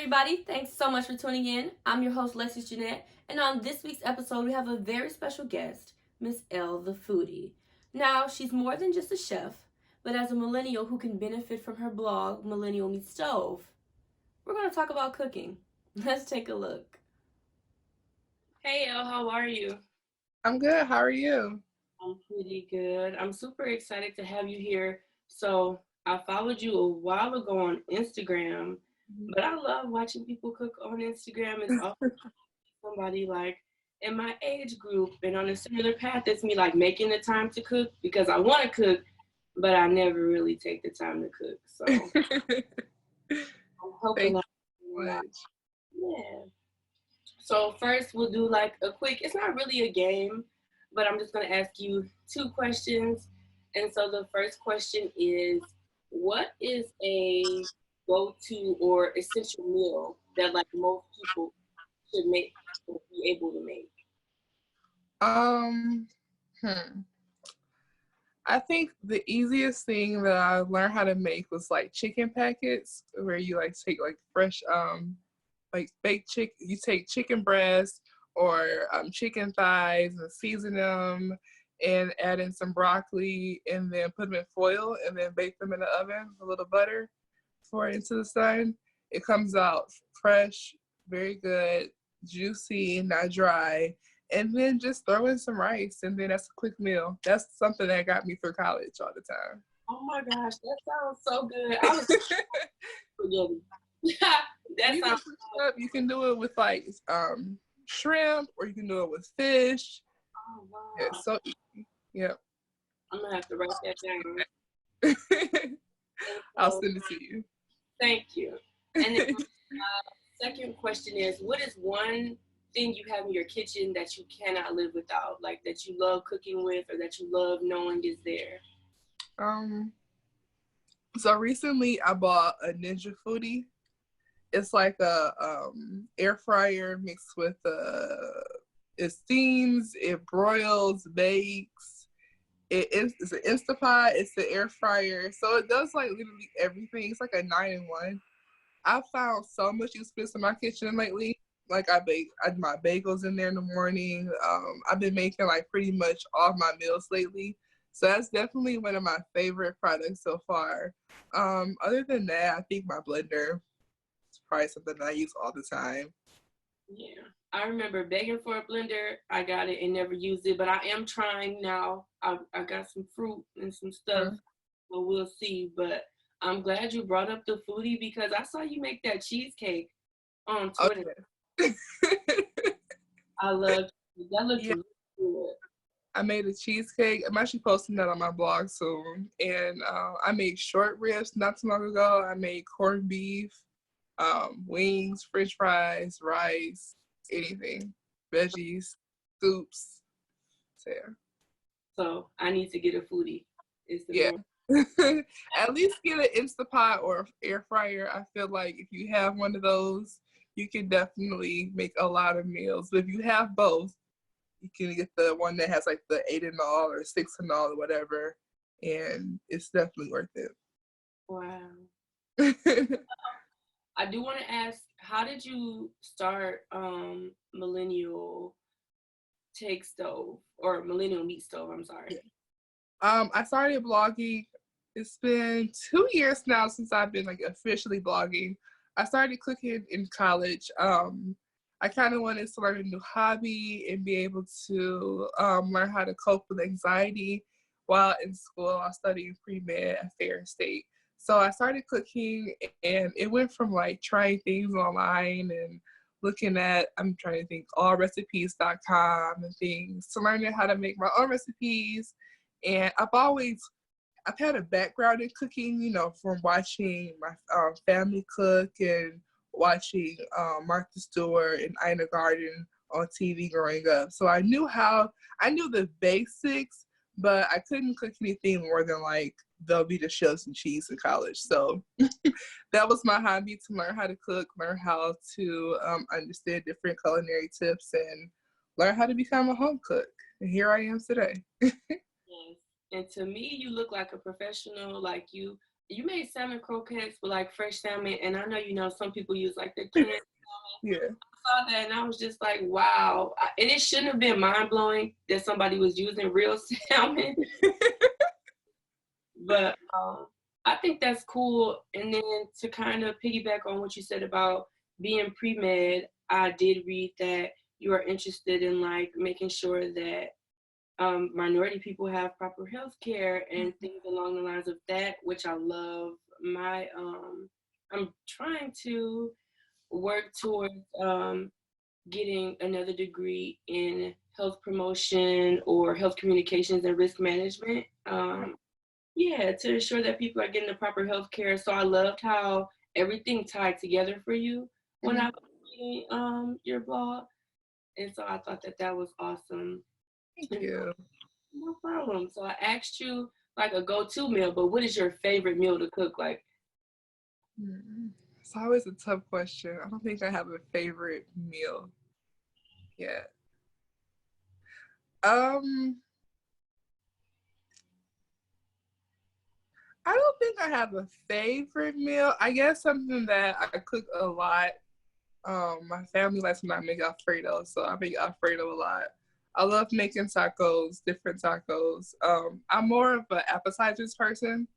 everybody. Thanks so much for tuning in. I'm your host, Lexi Jeanette, and on this week's episode, we have a very special guest, Miss Elle the Foodie. Now, she's more than just a chef, but as a millennial who can benefit from her blog, Millennial Meets Stove, we're going to talk about cooking. Let's take a look. Hey, Elle, how are you? I'm good. How are you? I'm pretty good. I'm super excited to have you here. So, I followed you a while ago on Instagram, but I love watching people cook on Instagram. It's often somebody like in my age group and on a similar path as me, like making the time to cook because I want to cook, but I never really take the time to cook. So I'm hoping Thank that. you so much. Yeah. So first we'll do like a quick, it's not really a game, but I'm just going to ask you 2 questions. And so the first question is, what is a go-to or essential meal that like most people should make or be able to make? Um, hmm. I think the easiest thing that I learned how to make was like chicken packets, where you like take like fresh like baked chicken. You take chicken breast or chicken thighs and season them and add in some broccoli and then put them in foil and then bake them in the oven with a little butter pour it into the sun. It comes out fresh, very good, juicy, not dry. And then just throw in some rice, and then that's a quick meal. That's something that got me through college all the time. Oh my gosh, that sounds so good. I was spaghetti. That You can sounds switch it up. You can do it with like shrimp, or you can do it with fish. oh wow. Yeah, it's so easy. Yep. I'm gonna have to write that down. I'll So, send it to you. thank you. And then second question is, what is one thing you have in your kitchen that you cannot live without, like that you love cooking with or that you love knowing is there? Um. So recently, I bought a Ninja Foodie. It's like a air fryer mixed with it steams, it broils, bakes. It's an Instapot. It's the air fryer, so it does like literally everything. It's like a 9-in-1. I found so much usefulness in my kitchen lately. Like I my bagels in there in the morning. I've been making like pretty much all my meals lately. So that's definitely one of my favorite products so far. Other than that, I think my blender is probably something that I use all the time. Yeah. I remember begging for a blender. I got it and never used it, but I am trying now. I got some fruit and some stuff, so we'll see. But I'm glad you brought up the foodie because I saw you make that cheesecake on Twitter. Okay. I love that. Looked Yeah. really good. I made a cheesecake. I'm actually posting that on my blog soon. And I made short ribs not too long ago. I made corned beef, wings, french fries, rice, anything, veggies, soups. So, yeah. So I need to get a foodie. Is the Yeah. main. At least get an Instapot or air fryer. I feel like if you have one of those, you can definitely make a lot of meals. But if you have both, you can get the one that has like the 8-in-all or 6-in-all or whatever, and it's definitely worth it. Wow. I do want to ask, how did you start Millennial Take Stove or Millennial Meat Stove? I'm sorry. I started blogging. It's been 2 years now since I've been like officially blogging. I started cooking in college. I kind of wanted to learn a new hobby and be able to learn how to cope with anxiety while in school. I studied pre-med at Fair State. So I started cooking, and it went from like trying things online and looking at, I'm trying to think, allrecipes.com and things to learning how to make my own recipes. And I've had a background in cooking, you know, from watching my family cook and watching Martha Stewart and Ina Garten on TV growing up. So I knew the basics, but I couldn't cook anything more than like Velveeta shells and cheese in college. So that was my hobby, to learn how to cook, learn how to understand different culinary tips, and learn how to become a home cook. And here I am today. Yes. And to me, you look like a professional. Like you you made salmon croquettes with like fresh salmon, and I know some people use like the canned. Yeah. I saw that and I was just like, wow. And it shouldn't have been mind blowing that somebody was using real salmon, but I think that's cool. And then to kind of piggyback on what you said about being pre-med, I did read that you are interested in like making sure that minority people have proper health care and things along the lines of that, which I love. I'm trying to work towards getting another degree in health promotion or health communications and risk management. Yeah, to ensure that people are getting the proper health care. So I loved how everything tied together for you when I was reading your blog. And so I thought that that was awesome. Thank you. No problem. So I asked you like a go-to meal, but what is your favorite meal to cook? Like, It's always a tough question. I don't think I have a favorite meal yet. I don't think I have a favorite meal. I guess something that I cook a lot. My family likes when I make Alfredo, so I make Alfredo a lot. I love making tacos, different tacos. I'm more of an appetizers person,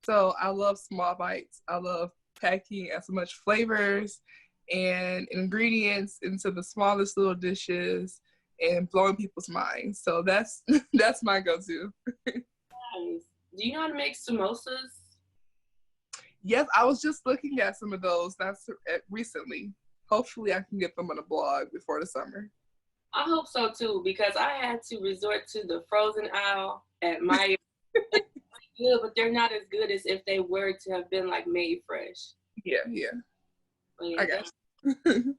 so I love small bites. I love packing as much flavors and ingredients into the smallest little dishes and blowing people's minds. So that's that's my go-to. nice. Do you know how to make samosas? Yes, I was just looking at some of those. That's recently. Hopefully, I can get them on a blog before the summer. I hope so too, because I had to resort to the frozen aisle at my good, but they're not as good as if they were to have been like made fresh. Yeah, yeah. But yeah, I got that's you. good.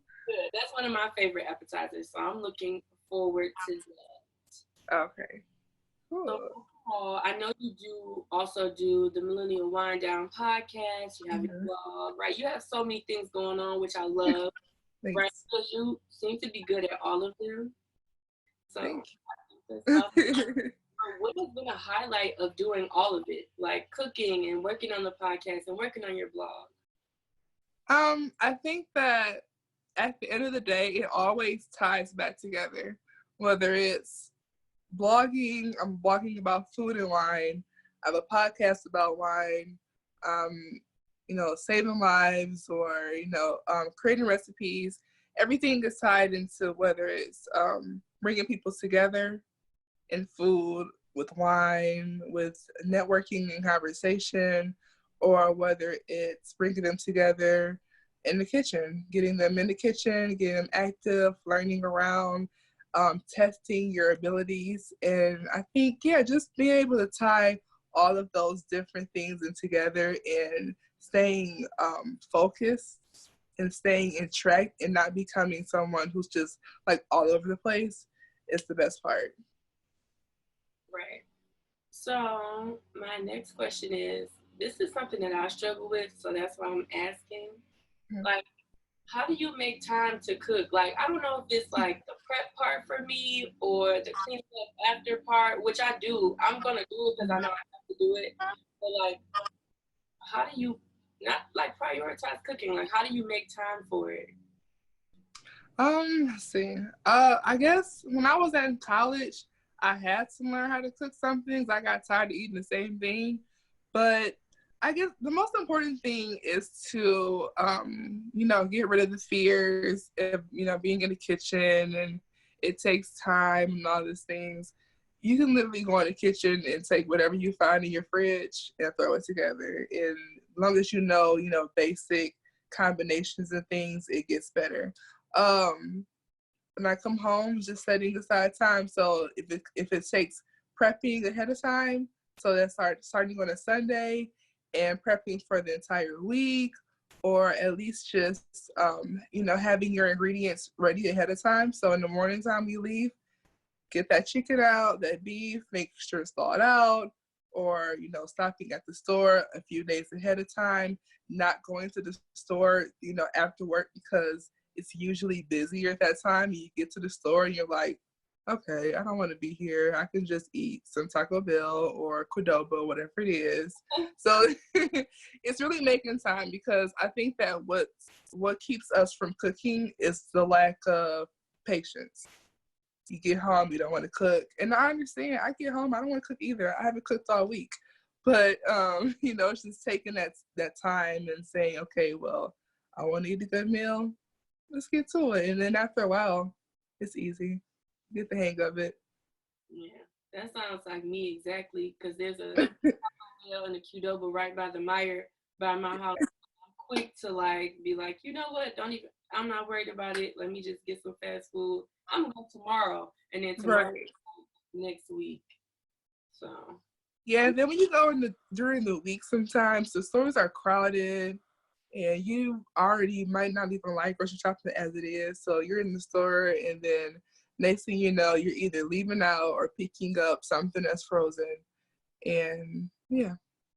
That's one of my favorite appetizers, so I'm looking forward to that. Okay. So, Cool. I know you do also do the Millennial Wind Down podcast. You have your Mhm. blog, right? You have so many things going on, which I love, right? Thanks. Because you seem to be good at all of them. So, Thank I think that's awesome. you. What has been a highlight of doing all of it, like cooking and working on the podcast and working on your blog? I think that at the end of the day, it always ties back together. Whether it's blogging, I'm blogging about food and wine. I have a podcast about wine. Um, saving lives or creating recipes. Everything is tied into whether it's bringing people together in food, with wine, with networking and conversation, or whether it's bringing them together in the kitchen, getting them in the kitchen, getting them active, learning around, testing your abilities. And I think, yeah, just being able to tie all of those different things in together and staying focused and staying in track and not becoming someone who's just like all over the place is the best part. Right. So, my next question is, this is something that I struggle with, so that's why I'm asking. Mhm. Like, how do you make time to cook? Like, I don't know if it's like the prep part for me or the cleaning up after part, which I do. I'm gonna do it because I know I have to do it. But like, how do you not like prioritize cooking? Like, how do you make time for it? Let's see. I guess when I was in college, I had to learn how to cook some things. I got tired of eating the same thing. But I guess the most important thing is to, get rid of the fears of, being in the kitchen and it takes time and all these things. You can literally go in the kitchen and take whatever you find in your fridge and throw it together. And as long as basic combinations and things, it gets better. Um, when I come home, just setting aside time. So if it takes prepping ahead of time, so that's starting on a Sunday and prepping for the entire week, or at least just having your ingredients ready ahead of time. So in the morning time we leave, get that chicken out, that beef, make sure it's thawed out, or stopping at the store a few days ahead of time, not going to the store after work because it's usually busier at that time. You get to the store and you're like, okay, I don't want to be here. I can just eat some Taco Bell or Qdoba, whatever it is. So it's really making time, because I think that what keeps us from cooking is the lack of patience. You get home, you don't want to cook. And I understand, I get home, I don't want to cook either. I haven't cooked all week. But it's just taking that time and saying, okay, well, I want to eat a good meal. Let's get to it. And then after a while, it's easy. Get the hang of it. Yeah, that sounds like me exactly. Because there's a Taco Bell and a Qdoba right by the Meyer by my house. I'm quick to like be like, you know what? Don't even. I'm not worried about it. Let me just get some fast food. I'm gonna go tomorrow, and then tomorrow Right. next week. So Yeah, then when you go during the week, sometimes the stores are crowded and you already might not even like grocery shopping as it is. So you're in the store, and then next thing you know, you're either leaving out or picking up something that's frozen. And yeah.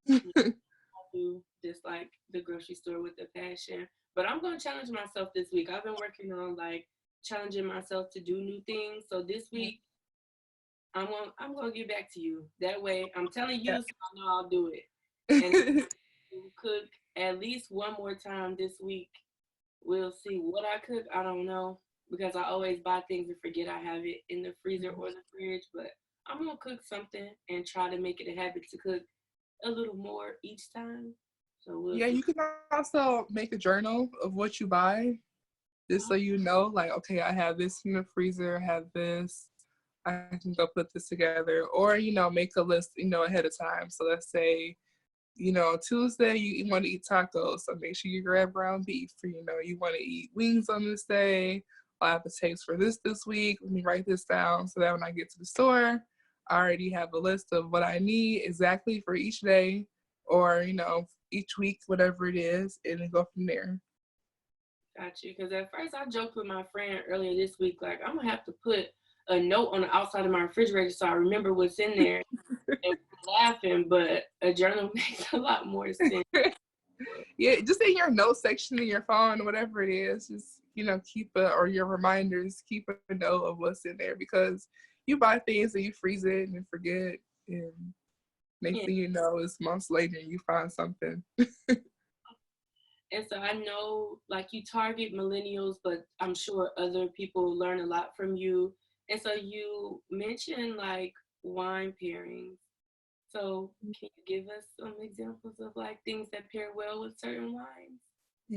I do just like the grocery store with the passion. But I'm gonna challenge myself this week. I've been working on like challenging myself to do new things. So this week I'm gonna get back to you. That way I'm telling you Yeah. so I know I'll do it. And cook at least one more time this week. We'll see what I cook. I don't know because I always buy things and forget I have it in the freezer or the fridge. But I'm gonna cook something and try to make it a habit to cook a little more each time. So we'll Yeah, see. you can also make a journal of what you buy, just so you know, like, okay, I have this in the freezer, I have this, I can go put this together. Or, make a list, ahead of time. So let's say, Tuesday you want to eat tacos, so make sure you grab ground beef. Or, you want to eat wings on this day. I have a taste for this week. Let me write this down so that when I get to the store, I already have a list of what I need exactly for each day, or, each week, whatever it is, and then go from there. Got you. Because at first I joked with my friend earlier this week, like I'm gonna have to put a note on the outside of my refrigerator so I remember what's in there. And we're laughing, but a journal makes a lot more sense. Yeah, just in your notes section in your phone, whatever it is, just keep or your reminders, keep a note of what's in there, because you buy things and you freeze it and forget, and next Yeah. thing you know, it's months later and you find something. And so I know like you target millennials, but I'm sure other people learn a lot from you. And so you mentioned like wine pairings. So can you give us some examples of like things that pair well with certain wines?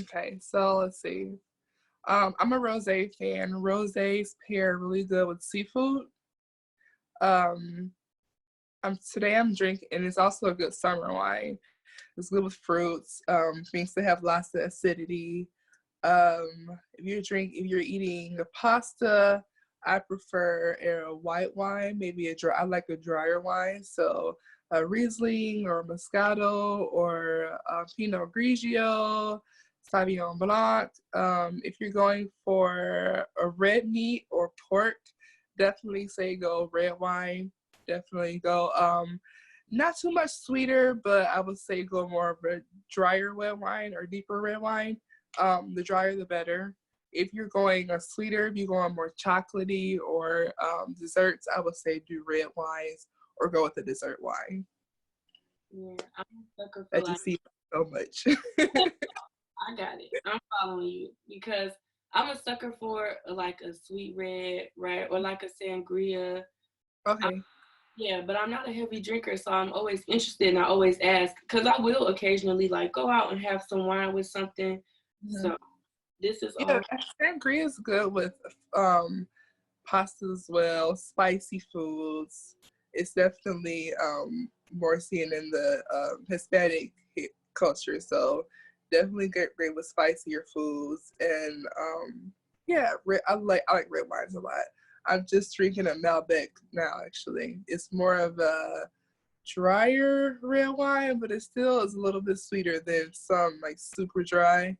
Okay, so let's see. I'm a rosé fan. Rosés pair really good with seafood. Um, I'm drinking, and it's also a good summer wine. It's good with fruits, things that have lots of acidity. If you're eating a pasta, I prefer a white wine, maybe I like a drier wine. So a Riesling or Moscato or Pinot Grigio, Sauvignon Blanc. If you're going for a red meat or pork, definitely say go red wine. Definitely go. Not too much sweeter, but I would say go more of a drier red wine or deeper red wine. The drier, the better. If you're going a sweeter, if you're going more chocolatey or desserts, I would say do red wines or go with a dessert wine. Yeah, I'm a sucker for That like just seems so much. I got it. I'm following you because I'm a sucker for like a sweet red, right? Or like a sangria. Okay. Yeah, but I'm not a heavy drinker, so I'm always interested and I always ask because I will occasionally like go out and have some wine with something. Mhm. So this is Yeah, all sangria is good with pasta as well, spicy foods. It's definitely more seen in the Hispanic culture, so definitely get great with spicier foods. And yeah, I like red wines a lot. I'm just drinking a Malbec now. Actually, it's more of a drier red wine, but it still is a little bit sweeter than some like super dry,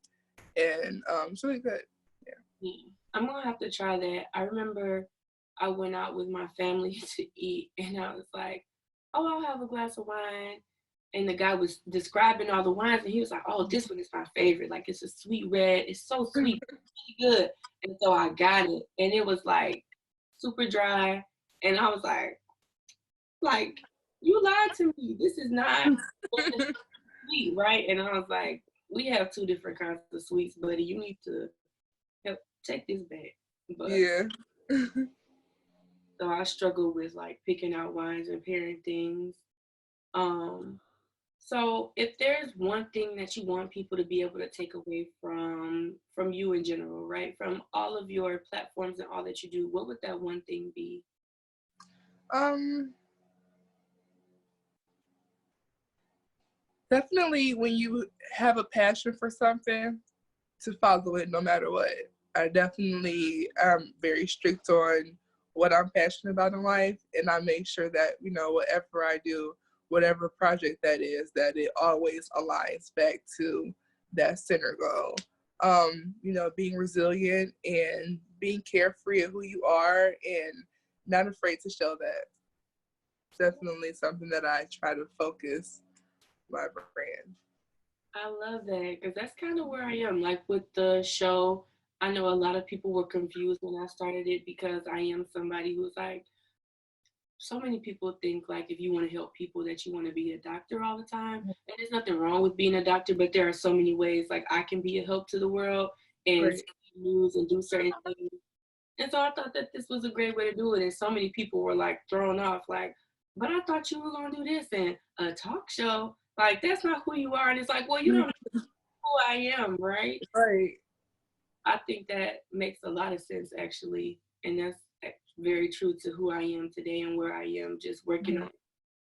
and it's really good. Yeah. yeah. I'm gonna have to try that. I remember I went out with my family to eat and I was like, oh, I'll have a glass of wine. And the guy was describing all the wines and he was like, oh, this one is my favorite. Like it's a sweet red. It's so sweet. It's really good. And so I got it. And it was like super dry. And I was like, you lied to me. This is not sweet, right? And I was like, we have two different kinds of sweets, buddy. You need to help take this back. But Yeah. so I struggle with like picking out wines and pairing things. Um, so if there's one thing that you want people to be able to take away from you in general, right? From all of your platforms and all that you do, what would that one thing be? Um, Definitely when you have a passion for something, to follow it no matter what. I definitely am very strict on what I'm passionate about in life, and I make sure that, you know, whatever I do, whatever project that is, that it always aligns back to that center goal. You know, being resilient and being carefree of who you are and not afraid to show that. Definitely something that I try to focus my brand. I love that because that's kind of where I am. Like with the show, I know a lot of people were confused when I started it because I am somebody who's like, so many people think like if you want to help people that you want to be a doctor all the time. And there's nothing wrong with being a doctor, but there are so many ways like I can be a help to the world and Right. spread news and do certain things. And so I thought that this was a great way to do it. And so many people were like thrown off, like, but I thought you were gonna do this and a talk show. Like that's not who you are. And it's like, well, you don't know who I am, right? Right. I think that makes a lot of sense actually. And that's very true to who I am today and where I am, just working Mhm. on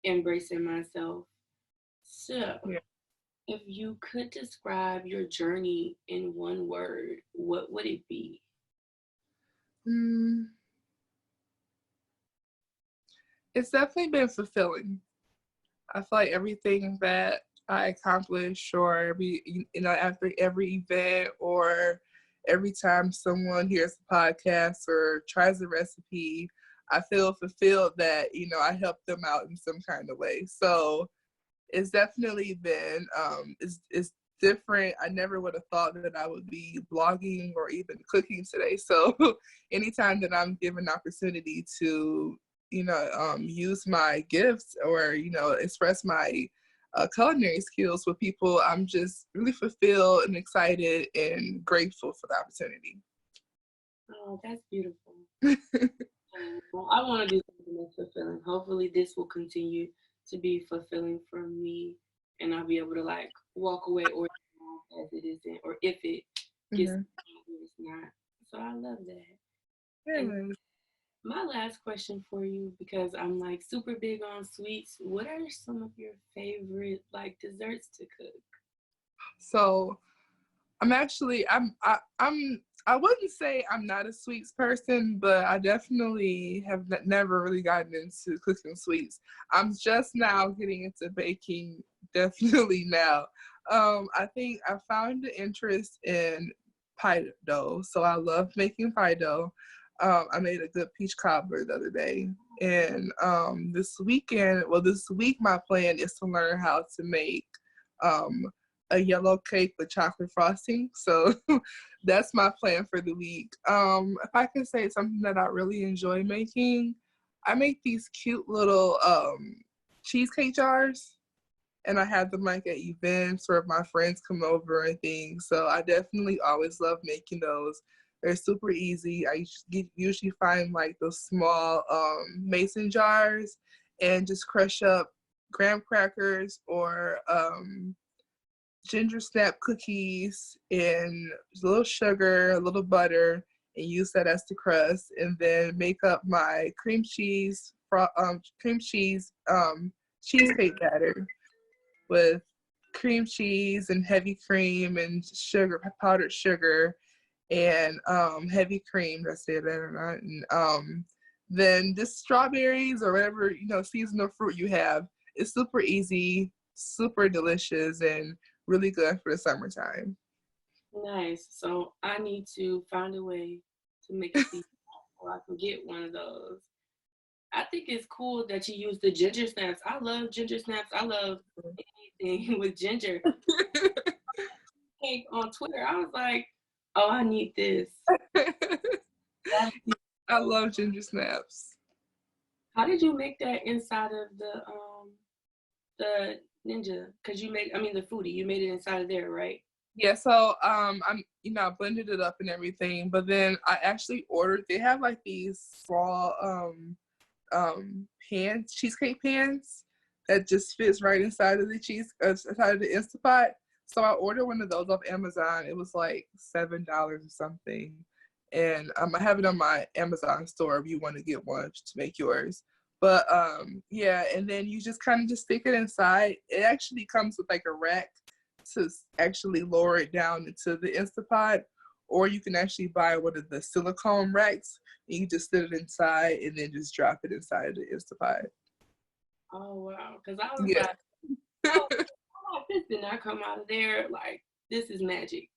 embracing myself. So, Yeah. if you could describe your journey in one word, what would it be? Mm, it's definitely been fulfilling. I feel like everything that I accomplish, or every, you know, after every event, or every time someone hears a podcast or tries a recipe, I feel fulfilled that, you know, I helped them out in some kind of way. So it's definitely been it's different. I never would have thought that I would be blogging or even cooking today. So anytime that I'm given opportunity to, you know, use my gifts or, you know, express my culinary skills with people, I'm just really fulfilled and excited and grateful for the opportunity. Oh, that's beautiful. Well, I want to do something that's fulfilling. Hopefully, this will continue to be fulfilling for me, and I'll be able to like walk away or as it isn't, or if it gets Mhm. or it's not. So I love that. And Yes. my last question for you, because I'm like super big on sweets, what are some of your favorite like desserts to cook? So I'm actually I wouldn't say I'm not a sweets person, but I definitely have never really gotten into cooking sweets. I'm just now getting into baking, definitely now. I think I found the interest in pie dough, so I love making pie dough. I made a good peach cobbler the other day, and this weekend, well, this week my plan is to learn how to make um, a yellow cake with chocolate frosting. So that's my plan for the week. If I could say something that I really enjoy making, I make these cute little cheesecake jars, and I have them like at events or if my friends come over and things. So I definitely always love making those. They're super easy. I usually find like those small mason jars and just crush up graham crackers or ginger snap cookies and a little sugar, a little butter, and use that as the crust. And then make up my cream cheese cheesecake batter with cream cheese and heavy cream and sugar, powdered sugar, and heavy cream. That's it, or not. And then just strawberries or whatever, you know, seasonal fruit you have. It's super easy, super delicious, and really good for the summertime. Nice. So I need to find a way to make a seed or I can get one of those. I think it's cool that you use the ginger snaps. I love ginger snaps. I love anything with ginger. Cake on Twitter. I was like, oh, I need this. I love ginger snaps. How did you make that inside of the Ninja? Cause the foodie, you made it inside of there, right? Yeah, so I blended it up and everything, but then I actually ordered. They have like these small pans, cheesecake pans that just fits right inside of the inside of the Instapot. So I ordered one of those off Amazon. It was like $7 or something, and I have it on my Amazon store if you want to get one to make yours. But yeah, and then you just kind of just stick it inside. It actually comes with like a rack to actually lower it down into the Instapot, or you can actually buy one of the silicone racks and you just sit it inside and then just drop it inside of the Instapot. Oh wow! Because I was Yeah. like, oh, this did not come out of there. Like, this is magic.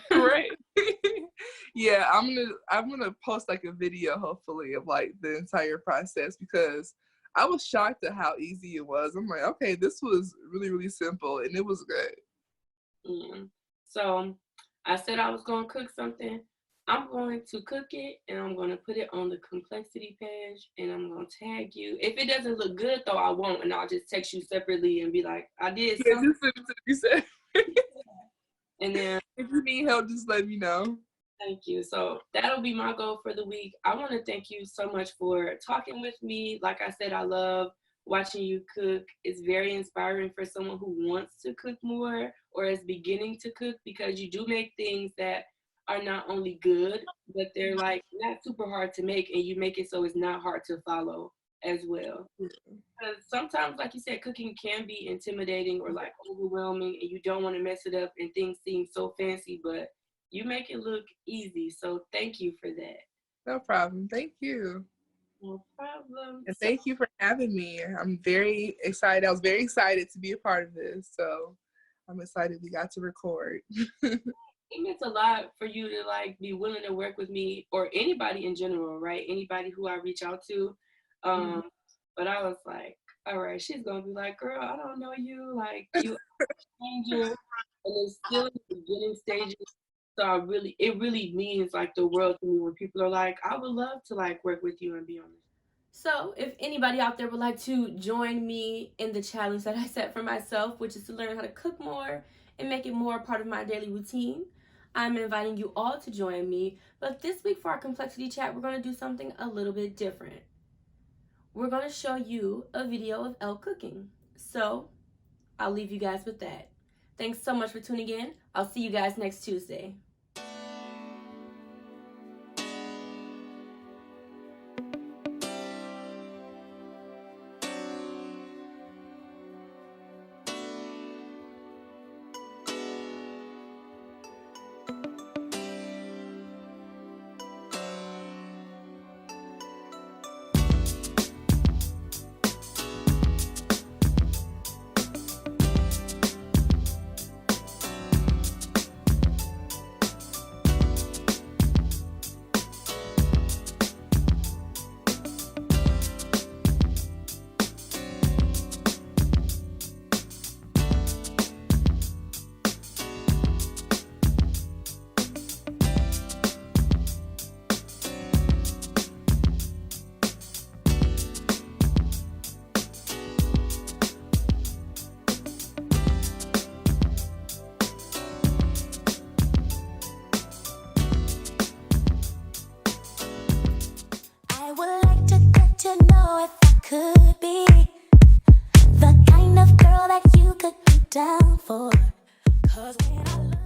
Right. Yeah, I'm gonna post like a video hopefully of like the entire process, because I was shocked at how easy it was. I'm like, okay, this was really, really simple and it was good. Yeah. So I said I was gonna cook something. I'm going to cook it and I'm gonna put it on the complexity page and I'm gonna tag you. If it doesn't look good though, I won't, and I'll just text you separately and be like, I did something. Just send it to me, said. And then if you need help, just let me know. Thank you. So that'll be my goal for the week. I want to thank you so much for talking with me. Like I said, I love watching you cook. It's very inspiring for someone who wants to cook more or is beginning to cook, because you do make things that are not only good, but they're like not super hard to make, and you make it so it's not hard to follow as well. Because sometimes, like you said, cooking can be intimidating or like overwhelming, and you don't want to mess it up and things seem so fancy, but you make it look easy. So thank you for that. No problem. Thank you. No problem. And thank you for having me. I'm very excited. I was very excited to be a part of this. So I'm excited we got to record. It means a lot for you to like be willing to work with me, or anybody in general, right? Anybody who I reach out to. But I was like, all right, she's gonna be like, girl, I don't know you. Like, you are a stranger, and it's still in the beginning stages. So it really means like the world to me when people are like, I would love to like work with you and be on this. So, if anybody out there would like to join me in the challenge that I set for myself, which is to learn how to cook more and make it more a part of my daily routine, I'm inviting you all to join me. But this week for our complexity chat, we're going to do something a little bit different. We're going to show you a video of Elle cooking. So, I'll leave you guys with that. Thanks so much for tuning in. I'll see you guys next Tuesday. Could be the kind of girl that you could be down for. 'Cause when I love